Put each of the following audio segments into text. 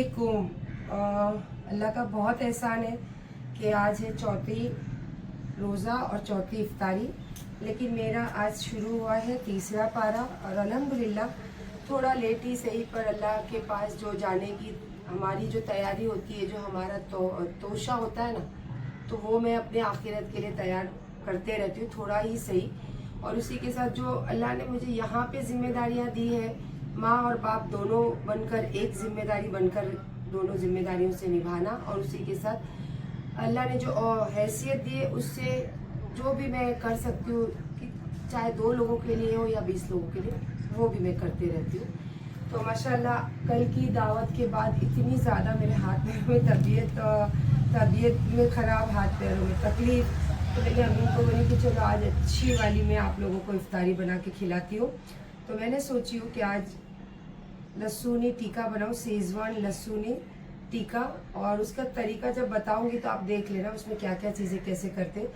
वालेकुम। अल्लाह का बहुत एहसान है कि आज है चौथी रोज़ा और चौथी इफ्तारी, लेकिन मेरा आज शुरू हुआ है तीसरा पारा और अल्हम्दुलिल्लाह थोड़ा लेट ही सही पर अल्लाह के पास जो जाने की हमारी जो तैयारी होती है, जो हमारा तोशा होता है ना, तो वो मैं अपने आखिरत के लिए तैयार करते रहती हूँ, थोड़ा ही सही। और उसी के साथ जो अल्लाह ने मुझे यहाँ पे जिम्मेदारियाँ दी है, माँ और बाप दोनों बनकर एक जिम्मेदारी बनकर दोनों जिम्मेदारियों से निभाना, और उसी के साथ अल्लाह ने जो हैसियत दी है उससे जो भी मैं कर सकती हूँ, कि चाहे 2 लोगों के लिए हो या 20 लोगों के लिए, वो भी मैं करती रहती हूँ। तो माशाल्लाह कल की दावत के बाद इतनी ज़्यादा मेरे हाथ पैरों में तबीयत में ख़राब, हाथ पैरों में तकलीफ़, तो मैंने अम्मी को बोली कि चलो आज अच्छी वाली मैं आप लोगों को इफ्तारी बना के खिलाती हूँ। तो मैंने सोची हूँ कि आज लहसुनी टीका बनाऊँ, शेज़वान लहसुनी टीका, और उसका तरीका जब बताऊँगी तो आप देख लेना उसमें क्या क्या चीज़ें कैसे करते।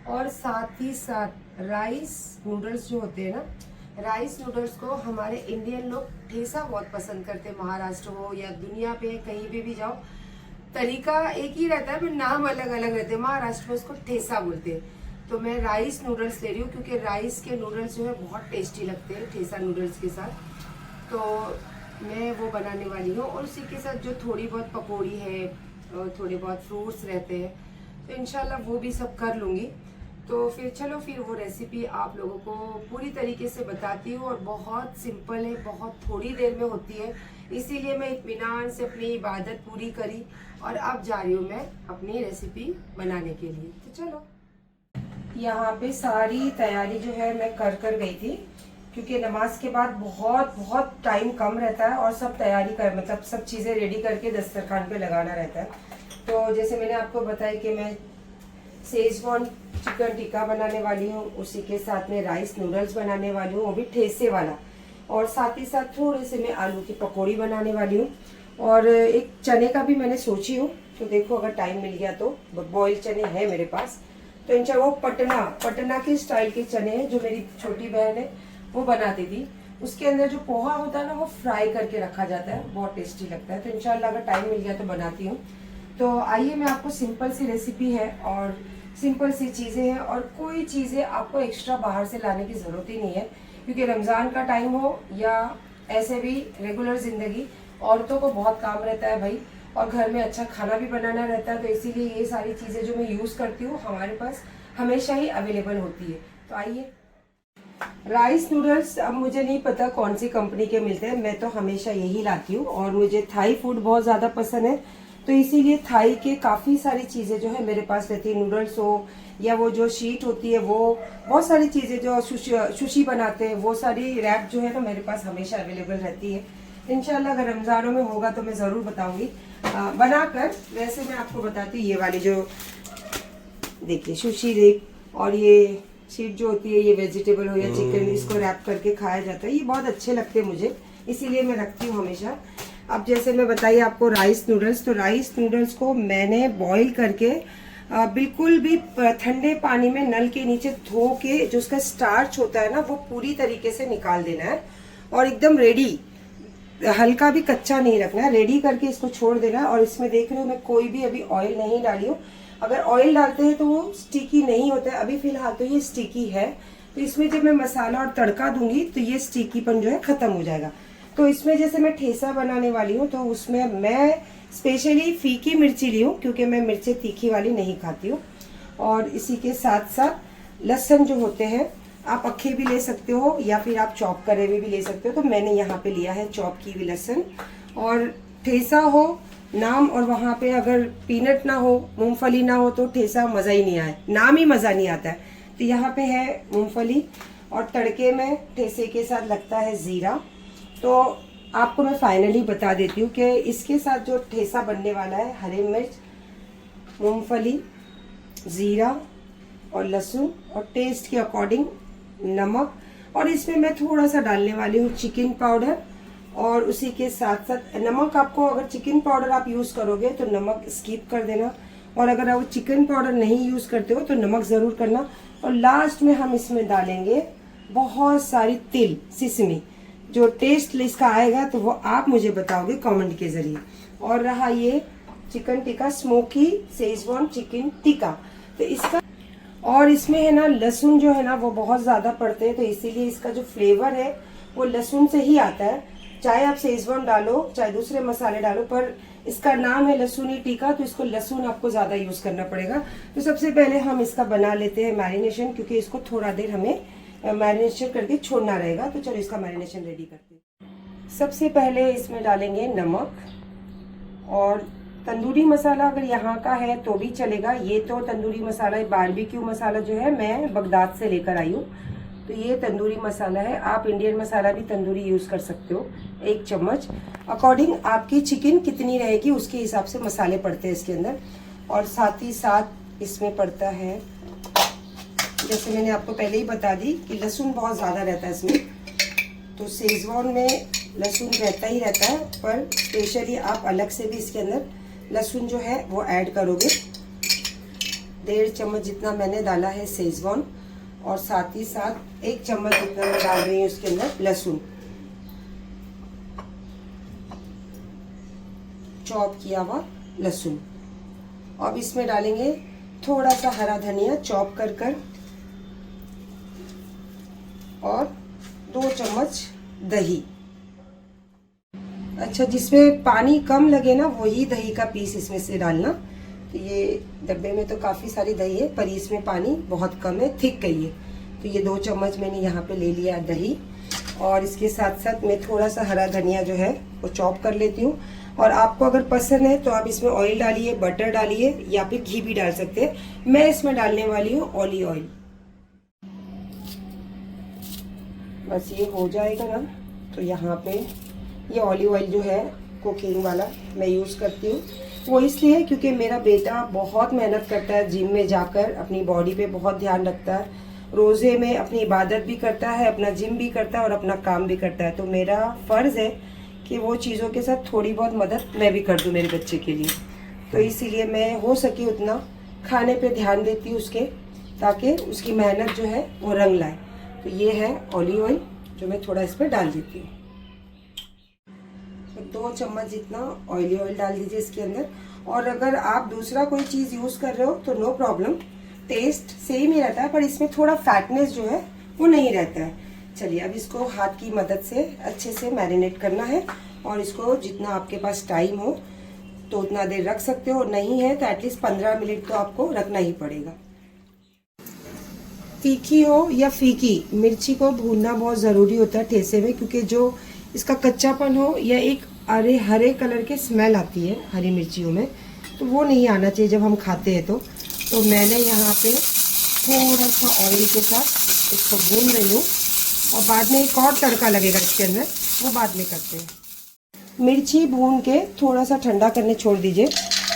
और साथ ही साथ राइस नूडल्स जो होते हैं ना, राइस नूडल्स को हमारे इंडियन लोग ठेसा बहुत पसंद करते हैं, महाराष्ट्र हो या दुनिया पे कहीं पे भी जाओ तरीका एक ही रहता है, पर नाम अलग अलग रहते हैं। महाराष्ट्र में उसको ठेसा बोलते हैं। तो मैं राइस नूडल्स ले रही हूँ क्योंकि राइस के नूडल्स जो है बहुत टेस्टी लगते हैं ठेसा नूडल्स के साथ। तो मैं वो बनाने वाली हूँ, और उसी के साथ जो थोड़ी बहुत पकौड़ी है और थोड़े बहुत फ्रूट्स रहते हैं, तो इंशाल्लाह वो भी सब कर लूँगी। तो फिर वो रेसिपी आप लोगों को पूरी तरीके से बताती हूँ, और बहुत सिंपल है, बहुत थोड़ी देर में होती है, इसीलिए मैं इत्मीनान से अपनी इबादत पूरी करी और अब जा रही हूँ मैं अपनी रेसिपी बनाने के लिए। तो चलो, यहाँ पे सारी तैयारी जो है मैं कर गई थी, क्योंकि नमाज के बाद बहुत बहुत टाइम कम रहता है और सब तैयारी कर मतलब सब चीज़ें रेडी करके दस्तरखान पे लगाना रहता है। तो जैसे मैंने आपको बताया कि मैं शेज़वान चिकन टिक्का बनाने वाली हूँ, उसी के साथ में राइस नूडल्स बनाने वाली हूँ, वो भी ठेसे वाला, और साथ ही साथ थोड़े से मैं आलू की पकौड़ी बनाने वाली हूँ, और एक चने का भी मैंने सोची हूँ। तो देखो अगर टाइम मिल गया तो बॉइल्ड चने हैं मेरे पास, तो इंशाल्लाह वो पटना के स्टाइल के चने हैं जो मेरी छोटी बहन है वो बनाती थी। उसके अंदर जो पोहा होता है ना, वो फ्राई करके रखा जाता है, बहुत टेस्टी लगता है। तो इंशाल्लाह अगर टाइम मिल गया तो बनाती हूँ। तो आइए, मैं आपको सिंपल सी रेसिपी है और सिंपल सी चीज़ें हैं, और कोई चीज़ें आपको एक्स्ट्रा बाहर से लाने की ज़रूरत ही नहीं है, क्योंकि रमज़ान का टाइम हो या ऐसे भी रेगुलर ज़िंदगी, औरतों को बहुत काम रहता है भाई, और घर में अच्छा खाना भी बनाना रहता है। तो इसीलिए ये सारी चीज़ें जो मैं यूज़ करती हूँ हमारे पास हमेशा ही अवेलेबल होती है। तो आइए, राइस नूडल्स अब मुझे नहीं पता कौन सी कंपनी के मिलते हैं, मैं तो हमेशा यही लाती हूँ, और मुझे थाई फूड बहुत ज़्यादा पसंद है, तो इसीलिए थाई के काफ़ी सारी चीज़ें जो है मेरे पास रहती है। नूडल्स हो या वो जो शीट होती है, वो बहुत सारी चीज़ें जो सुशी बनाते हैं, वो सारी रैप जो है ना मेरे पास हमेशा अवेलेबल रहती है। इंशाल्लाह अगर रमज़ानों में होगा तो मैं ज़रूर बताऊँगी बनाकर। वैसे मैं आपको बताती हूँ, ये वाली जो देखिए सुशी रैप, और ये शीट जो होती है, ये वेजिटेबल हो या चिकन, इसको रैप करके खाया जाता है, ये बहुत अच्छे लगते हैं मुझे, इसीलिए मैं रखती हूँ हमेशा। अब जैसे मैं बताइए आपको राइस नूडल्स, तो राइस नूडल्स को मैंने बॉईल करके बिल्कुल भी ठंडे पानी में नल के नीचे धो के जो उसका स्टार्च होता है ना, वो पूरी तरीके से निकाल देना है, और एकदम रेडी, हल्का भी कच्चा नहीं रखना है, रेडी करके इसको छोड़ देना है। और इसमें देख रहे हो मैं कोई भी अभी ऑयल नहीं डाली हूँ, अगर ऑयल डालते हैं तो वो स्टिकी नहीं होता है, अभी फिलहाल तो ये स्टिकी है। तो इसमें जब मैं मसाला और तड़का दूंगी तो ये स्टिकीपन जो है खत्म हो जाएगा। तो इसमें जैसे मैं ठेसा बनाने वाली हूँ, तो उसमें मैं स्पेशली फीकी मिर्ची ली हूँ, क्योंकि मैं मिर्ची तीखी वाली नहीं खाती हूँ। और इसी के साथ साथ लहसुन जो होते हैं, आप अक्खे भी ले सकते हो या फिर आप चॉप करे हुए भी ले सकते हो, तो मैंने यहाँ पे लिया है चॉप की हुई लहसुन। और ठेसा हो नाम, और वहाँ पे अगर पीनट ना हो, मूंगफली ना हो, तो ठेसा मज़ा ही नहीं आए, नाम ही मज़ा नहीं आता है। तो यहाँ पे है मूंगफली, और तड़के में ठेसे के साथ लगता है ज़ीरा। तो आपको मैं फाइनली बता देती हूँ कि इसके साथ जो ठेसा बनने वाला है, हरी मिर्च, मूंगफली, ज़ीरा और लहसुन, और टेस्ट के अकॉर्डिंग नमक, और इसमें मैं थोड़ा सा डालने वाली हूँ चिकन पाउडर। और उसी के साथ साथ नमक, आपको अगर चिकन पाउडर आप यूज़ करोगे तो नमक स्किप कर देना, और अगर आप चिकन पाउडर नहीं यूज़ करते हो तो नमक ज़रूर करना। और लास्ट में हम इसमें डालेंगे बहुत सारी तिल, सिसमी, जो टेस्ट इसका आएगा तो वो आप मुझे बताओगे कमेंट के ज़रिए। और रहा ये chicken tikka, smoky Schezwan chicken tikka. तो इसका और इसमें है ना लहसुन जो है ना वो बहुत ज़्यादा पड़ते हैं, तो इसीलिए इसका जो फ्लेवर है वो लहसुन से ही आता है। चाहे आप शेजवान डालो चाहे दूसरे मसाले डालो, पर इसका नाम है लहसुनी टिक्का, तो इसको लहसुन आपको ज़्यादा यूज़ करना पड़ेगा। तो सबसे पहले हम इसका बना लेते हैं मैरिनेशन, क्योंकि इसको थोड़ा देर हमें मैरिनेशन करके छोड़ना रहेगा। तो चलो इसका मैरिनेशन रेडी करते हैं। सबसे पहले इसमें डालेंगे नमक, और तंदूरी मसाला अगर यहाँ का है तो भी चलेगा। ये तो तंदूरी मसाला, बारबेक्यू मसाला जो है मैं बगदाद से लेकर आई हूँ, तो ये तंदूरी मसाला है। आप इंडियन मसाला भी तंदूरी यूज़ कर सकते हो। 1 चम्मच अकॉर्डिंग आपकी चिकन कितनी रहेगी उसके हिसाब से मसाले पड़ते हैं इसके अंदर। और साथ ही साथ इसमें पड़ता है, जैसे मैंने आपको पहले ही बता दी कि लहसुन बहुत ज़्यादा रहता है इसमें, तो शेजवान में लहसुन रहता ही रहता है, पर स्पेशली आप अलग से भी इसके अंदर लहसुन जो है वो ऐड करोगे। 1.5 चम्मच जितना मैंने डाला है शेजवान, और साथ ही साथ 1 चम्मच जितना मैं डाल रही हूँ इसके अंदर लहसुन, चॉप किया हुआ लहसुन। अब इसमें डालेंगे थोड़ा सा हरा धनिया चॉप कर और 2 चम्मच दही। अच्छा, जिसमें पानी कम लगे ना वही दही का पीस इसमें से डालना। तो ये डब्बे में तो काफ़ी सारी दही है, पर इसमें पानी बहुत कम है, थिक गई है। तो ये 2 चम्मच मैंने यहाँ पे ले लिया दही, और इसके साथ साथ मैं थोड़ा सा हरा धनिया जो है वो चॉप कर लेती हूँ। और आपको अगर पसंद है तो आप इसमें ऑयल डालिए, बटर डालिए, या फिर घी भी डाल सकते हैं। मैं इसमें डालने वाली हूँ ऑलिव ऑयल। बस ये हो जाएगा ना, तो यहाँ पे ये ऑलिव ऑयल जो है कुकिंग वाला मैं यूज़ करती हूँ। वो इसलिए क्योंकि मेरा बेटा बहुत मेहनत करता है, जिम में जाकर अपनी बॉडी पे बहुत ध्यान रखता है, रोज़े में अपनी इबादत भी करता है, अपना जिम भी करता है और अपना काम भी करता है। तो मेरा फ़र्ज़ है कि वो चीज़ों के साथ थोड़ी बहुत मदद मैं भी कर दूँ मेरे बच्चे के लिए। तो इसीलिए मैं हो सके उतना खाने पे ध्यान देती हूँ उसके, ताकि उसकी मेहनत जो है वो रंग लाए। तो ये है ऑलिव ऑयल जो मैं थोड़ा इस पर डाल देती हूँ। 2 चम्मच जितना ऑयली ऑयल डाल दीजिए इसके अंदर। और अगर आप दूसरा कोई चीज़ यूज़ कर रहे हो तो नो प्रॉब्लम, टेस्ट सेम ही रहता है, पर इसमें थोड़ा फैटनेस जो है वो नहीं रहता है। चलिए अब इसको हाथ की मदद से अच्छे से मैरिनेट करना है, और इसको जितना आपके पास टाइम हो तो उतना देर रख सकते हो, नहीं है तो एटलीस्ट 15 मिनट तो आपको रखना ही पड़ेगा। तीखी हो या फीकी मिर्ची को भूनना बहुत ज़रूरी होता है ठेसे में, क्योंकि जो इसका कच्चापन हो या एक हरे कलर की स्मेल आती है हरी मिर्चियों में, तो वो नहीं आना चाहिए जब हम खाते हैं। तो मैंने यहाँ पे थोड़ा सा ऑयल के साथ इसको भून रही हूँ, और बाद में एक और तड़का लगेगा इसके अंदर, वो बाद में करते हैं। मिर्ची भून के थोड़ा सा ठंडा करने छोड़ दीजिए,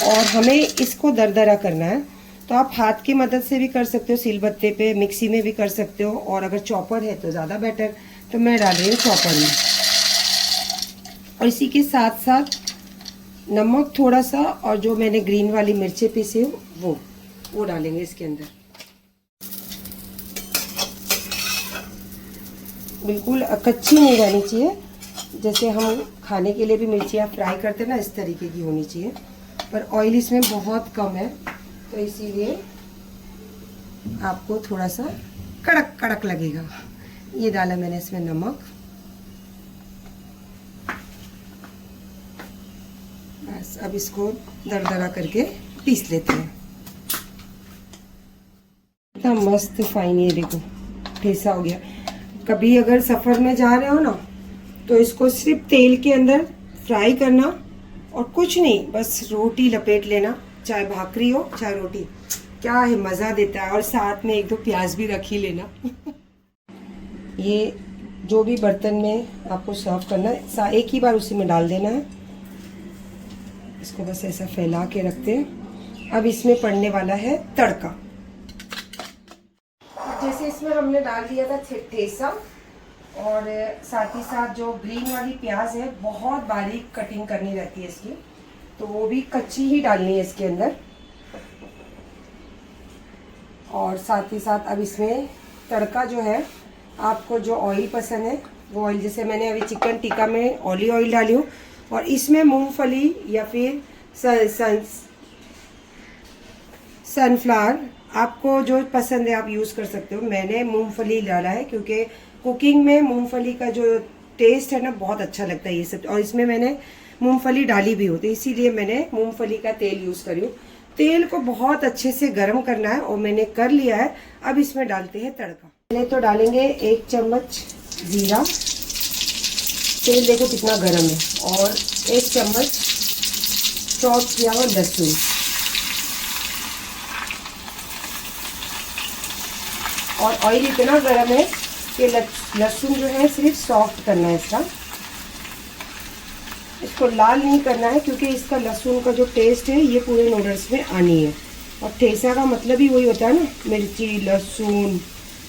और हमें इसको दरदरा करना है। तो आप हाथ की मदद से भी कर सकते हो, सिलबत्ते पे, मिक्सी में भी कर सकते हो, और अगर चॉपर है तो ज़्यादा बेटर। तो मैं डाल रही हूँ चॉपर में, और इसी के साथ साथ नमक थोड़ा सा, और जो मैंने ग्रीन वाली मिर्चें पीसी हूँ वो डालेंगे इसके अंदर। बिल्कुल कच्ची नहीं रहनी चाहिए, जैसे हम खाने के लिए भी मिर्चियाँ फ्राई करते हैं ना, इस तरीके की होनी चाहिए। पर ऑयल इसमें बहुत कम है, तो इसीलिए आपको थोड़ा सा कड़क कड़क लगेगा। ये डाला मैंने इसमें नमक, बस अब इसको दरदरा करके पीस लेते हैं। इतना मस्त फाइन, ये देखो ठेसा हो गया। कभी अगर सफ़र में जा रहे हो ना, तो इसको सिर्फ तेल के अंदर फ्राई करना, और कुछ नहीं, बस रोटी लपेट लेना, चाहे भाकरी हो चाहे रोटी, क्या है मज़ा देता है। और साथ में 1-2 प्याज भी रख ही लेना। ये जो भी बर्तन में आपको सर्व करना है, एक ही बार उसी में डाल देना है। इसको बस ऐसा फैला के रखते हैं। अब इसमें पड़ने वाला है तड़का। जैसे इसमें हमने डाल दिया था ठेसा, और साथ ही साथ जो ग्रीन वाली प्याज है बहुत बारीक कटिंग करनी रहती है इसकी, तो वो भी कच्ची ही डालनी है इसके अंदर। और साथ ही साथ अब इसमें तड़का जो है, आपको जो ऑयल पसंद है वो ऑयल, जैसे मैंने अभी चिकन टिक्का में ऑलिव ऑयल डाली हूँ, और इसमें मूंगफली या फिर सनफ्लावर आपको जो पसंद है आप यूज़ कर सकते हो। मैंने मूंगफली डाला है क्योंकि कुकिंग में मूंगफली का जो टेस्ट है ना बहुत अच्छा लगता है ये सब। और इसमें मैंने मूंगफली डाली भी हो तो इसीलिए मैंने मूंगफली का तेल यूज़ करी हूँ। तेल को बहुत अच्छे से गर्म करना है और मैंने कर लिया है। अब इसमें डालते हैं तड़का। पहले तो डालेंगे 1 चम्मच जीरा, तेल देखो कितना गर्म है, और 1 चम्मच चॉप किया हुआ लहसुन, और ऑयल इतना गर्म है कि लहसुन जो है सिर्फ सॉफ्ट करना है इसका, इसको लाल नहीं करना है क्योंकि इसका लहसुन का जो टेस्ट है ये पूरे नूडल्स में आनी है। और ठेसा का मतलब ही वही होता है ना, मिर्ची लहसुन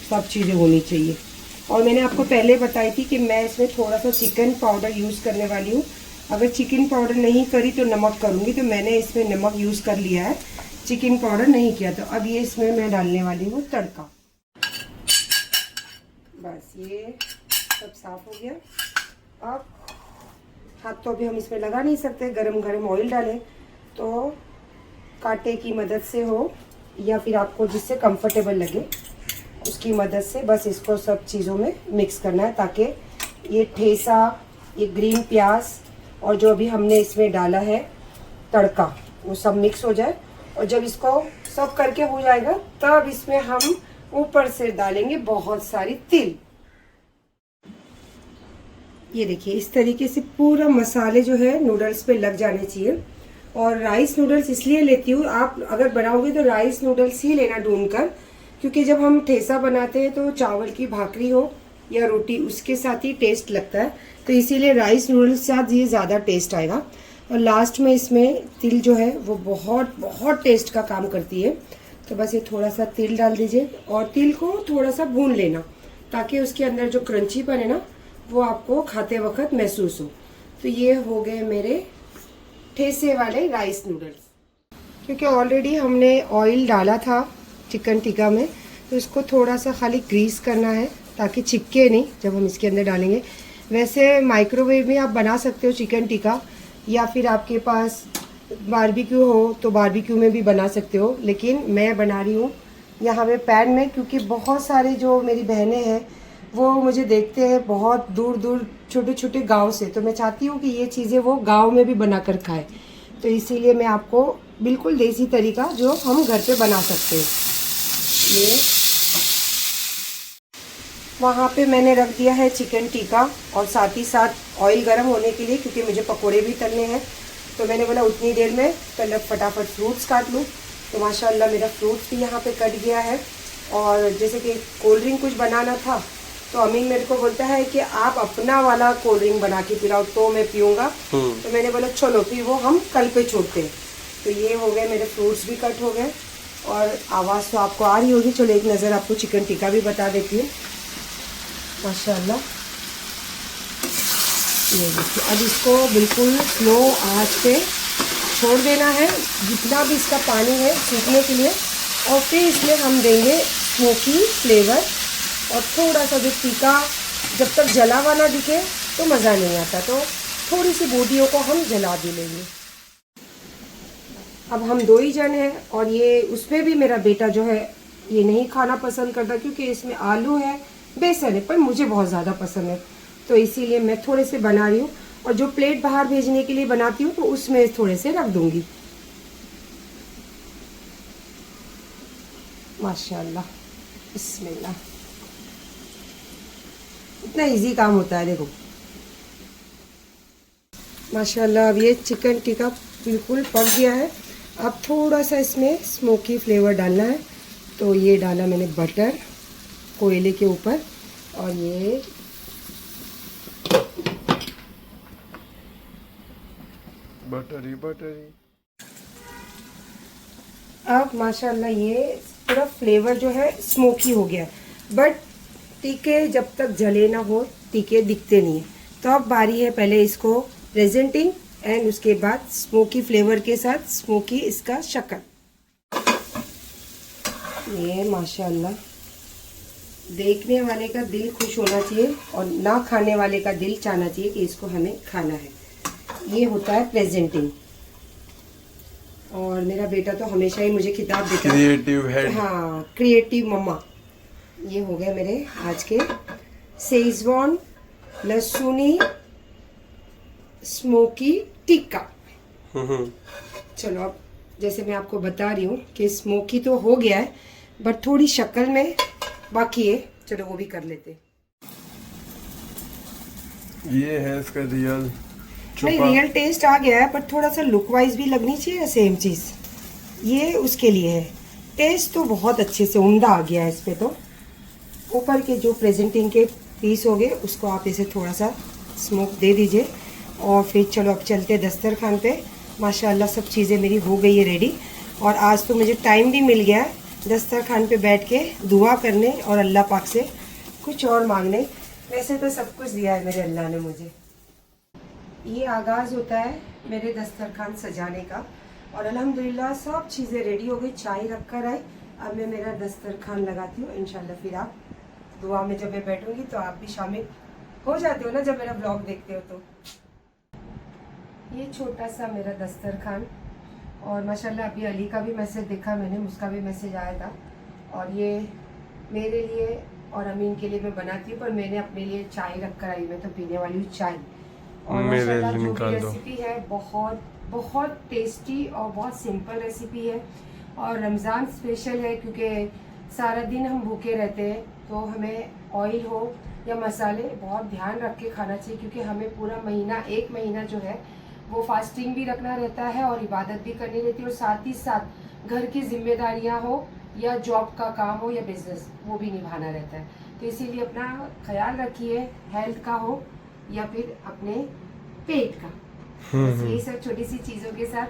सब चीज़ें होनी चाहिए। और मैंने आपको पहले बताई थी कि मैं इसमें थोड़ा सा चिकन पाउडर यूज़ करने वाली हूँ। अगर चिकन पाउडर नहीं करी तो नमक करूँगी, तो मैंने इसमें नमक यूज़ कर लिया है, चिकन पाउडर नहीं किया। तो अब ये इसमें मैं डालने वाली हूँ तड़का। बस ये सब साफ हो गया। अब हाथ तो अभी हम इसमें लगा नहीं सकते, गरम गरम ऑयल डालें तो कांटे की मदद से हो या फिर आपको जिससे कंफर्टेबल लगे उसकी मदद से बस इसको सब चीज़ों में मिक्स करना है, ताकि ये ठेसा, ये ग्रीन प्याज और जो अभी हमने इसमें डाला है तड़का वो सब मिक्स हो जाए। और जब इसको सब करके हो जाएगा तब इसमें हम ऊपर से डालेंगे बहुत सारी तिल। ये देखिए इस तरीके से पूरा मसाले जो है नूडल्स पे लग जाने चाहिए। और राइस नूडल्स इसलिए लेती हूँ, आप अगर बनाओगे तो राइस नूडल्स ही लेना ढूंढकर, क्योंकि जब हम ठेसा बनाते हैं तो चावल की भाकरी हो या रोटी उसके साथ ही टेस्ट लगता है, तो इसीलिए राइस नूडल्स के साथ ये ज़्यादा टेस्ट आएगा। और लास्ट में इसमें तिल जो है वो बहुत बहुत टेस्ट का काम करती है। तो बस ये थोड़ा सा तिल डाल दीजिए और तिल को थोड़ा सा भून लेना ताकि उसके अंदर जो क्रंचीपन है ना वो आपको खाते वक्त महसूस हो। तो ये हो गए मेरे ठेसे वाले राइस नूडल्स। क्योंकि ऑलरेडी हमने ऑयल डाला था चिकन टिक्का में, तो इसको थोड़ा सा खाली ग्रीस करना है ताकि चिपके नहीं जब हम इसके अंदर डालेंगे। वैसे माइक्रोवेव में आप बना सकते हो चिकन टिक्का, या फिर आपके पास बारबेक्यू हो तो बारबेक्यू में भी बना सकते हो, लेकिन मैं बना रही हूँ यहाँ पे पैन में, क्योंकि बहुत सारे जो मेरी बहनें हैं वो मुझे देखते हैं बहुत दूर दूर छोटे छोटे गांव से, तो मैं चाहती हूँ कि ये चीज़ें वो गांव में भी बनाकर खाए। तो इसीलिए मैं आपको बिल्कुल देसी तरीका जो हम घर पे बना सकते हैं, ये वहाँ पे मैंने रख दिया है चिकन टिक्का, और साथ ही साथ ऑयल गर्म होने के लिए, क्योंकि मुझे पकोड़े भी तलने हैं। तो मैंने बोला उतनी देर में पहले फटाफट फ्रूट्स काट लूँ। तो माशाल्लाह मेरा फ्रूट्स भी यहाँ पे कट गया है। और जैसे कि कोल्ड ड्रिंक कुछ बनाना था तो अमीन मेरे को बोलता है कि आप अपना वाला कोल्ड ड्रिंक बना के पिलाओ तो मैं पीऊँगा। तो मैंने बोला चलो फिर वो हम कल पे छोड़ते हैं। तो ये हो गए मेरे फ्रूट्स भी कट हो गए, और आवाज़ तो आपको आ रही होगी। चलो एक नज़र आपको चिकन टिक्का भी बता देती हूँ। माशाल्लाह ये देखिए, अब इसको बिल्कुल स्लो आंच पे छोड़ देना है जितना भी इसका पानी है सूखने के लिए। और फिर इसमें हम देंगे स्मोकी फ्लेवर, और थोड़ा सा जो टिक्का जब तक जला हुआ ना दिखे तो मज़ा नहीं आता, तो थोड़ी सी बूटियों को हम जला भी लेंगे। अब हम 2 ही जन हैं, और ये उसमें भी मेरा बेटा जो है ये नहीं खाना पसंद करता, क्योंकि इसमें आलू है बेसन है, पर मुझे बहुत ज़्यादा पसंद है, तो इसीलिए मैं थोड़े से बना रही हूँ। और जो प्लेट बाहर भेजने के लिए बनाती हूँ तो उसमें थोड़े से रख दूंगी। माशाल्लाह बिस्मिल्लाह, इतना इजी काम होता है देखो। माशाल्लाह अब ये चिकन टिक्का बिल्कुल पक गया है। अब थोड़ा सा इसमें स्मोकी फ्लेवर डालना है, तो ये डाला मैंने बटर कोयले के ऊपर, और ये बटरी बटरी। अब माशाल्लाह ये पूरा फ्लेवर जो है स्मोकी हो गया। बट टीके जब तक जले ना हो टीके दिखते नहीं है, तो अब बारी है पहले इसको प्रेजेंटिंग, एंड उसके बाद स्मोकी फ्लेवर के साथ स्मोकी इसका शक्कर। ये माशाल्लाह देखने वाले का दिल खुश होना चाहिए और ना खाने वाले का दिल चाहना चाहिए कि इसको हमें खाना है। ये होता है प्रेजेंटिंग। और मेरा बेटा तो हमेशा ही मुझे खिताब देता है, क्रिएटिव हेड। हाँ, क्रिएटिव मम्मा। ये हो गए मेरे आज के शेजवान लहसुनी स्मोकी टिक्का। चलो अब जैसे मैं आपको बता रही हूँ कि स्मोकी तो हो गया है, बट थोड़ी शक्ल में बाकी है, चलो वो भी कर लेते हैं। ये है इसका रियल नहीं, छुपा। रियल टेस्ट आ गया है, बट थोड़ा सा लुक वाइज भी लगनी चाहिए ना सेम चीज़, ये उसके लिए है। टेस्ट तो बहुत अच्छे से उम्दा आ गया है इस पे। तो ऊपर के जो प्रेजेंटिंग के पीस हो गए उसको आप इसे थोड़ा सा स्मोक दे दीजिए। और फिर चलो अब चलते दस्तरखान पे। माशाल्लाह सब चीज़ें मेरी हो गई है रेडी। और आज तो मुझे टाइम भी मिल गया है दस्तरखान पे बैठ के दुआ करने और अल्लाह पाक से कुछ और मांगने। वैसे तो सब कुछ दिया है मेरे अल्लाह ने मुझे। ये आगाज़ होता है मेरे दस्तरखान सजाने का। और अल्हम्दुलिल्लाह सब चीज़ें रेडी हो गई, चाय रख कर आई। अब मैं मेरा दस्तरखान लगाती हूँ। इंशाल्लाह फिर आप दुआ में जब मैं बैठूंगी तो आप भी शामिल हो जाते हो ना जब मेरा ब्लॉग देखते हो। तो ये छोटा सा मेरा दस्तरखान। और माशाल्लाह अभी अली का भी मैसेज देखा मैंने, उसका भी मैसेज आया था। और ये मेरे लिए और अमीन के लिए मैं बनाती हूँ, पर मैंने अपने लिए चाय रख कर आई। मैं तो पीने वाली हूँ चाय। और मेरे माशाल्लाह लिए जो भी निकाल दो। रेसिपी है बहुत बहुत टेस्टी और बहुत सिंपल रेसिपी है। और रमज़ान स्पेशल है क्योंकि सारा दिन हम भूखे रहते हैं, तो हमें ऑयल हो या मसाले बहुत ध्यान रख के खाना चाहिए, क्योंकि हमें पूरा महीना, एक महीना जो है वो फास्टिंग भी रखना रहता है और इबादत भी करनी रहती है। और साथ ही साथ घर की जिम्मेदारियां हो या जॉब का काम हो या बिजनेस, वो भी निभाना रहता है। तो इसीलिए अपना ख्याल रखिए, हेल्थ का हो या फिर अपने पेट का। बस यही सब छोटी सी चीज़ों के साथ,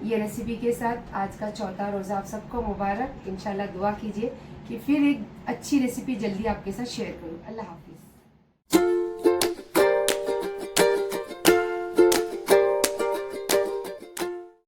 ये रेसिपी के साथ आज का चौथा रोज़ा आप सबको मुबारक। इंशाल्लाह दुआ कीजिए कि फिर एक अच्छी रेसिपी जल्दी आपके साथ शेयर करूँ। अल्लाह हाफिज़।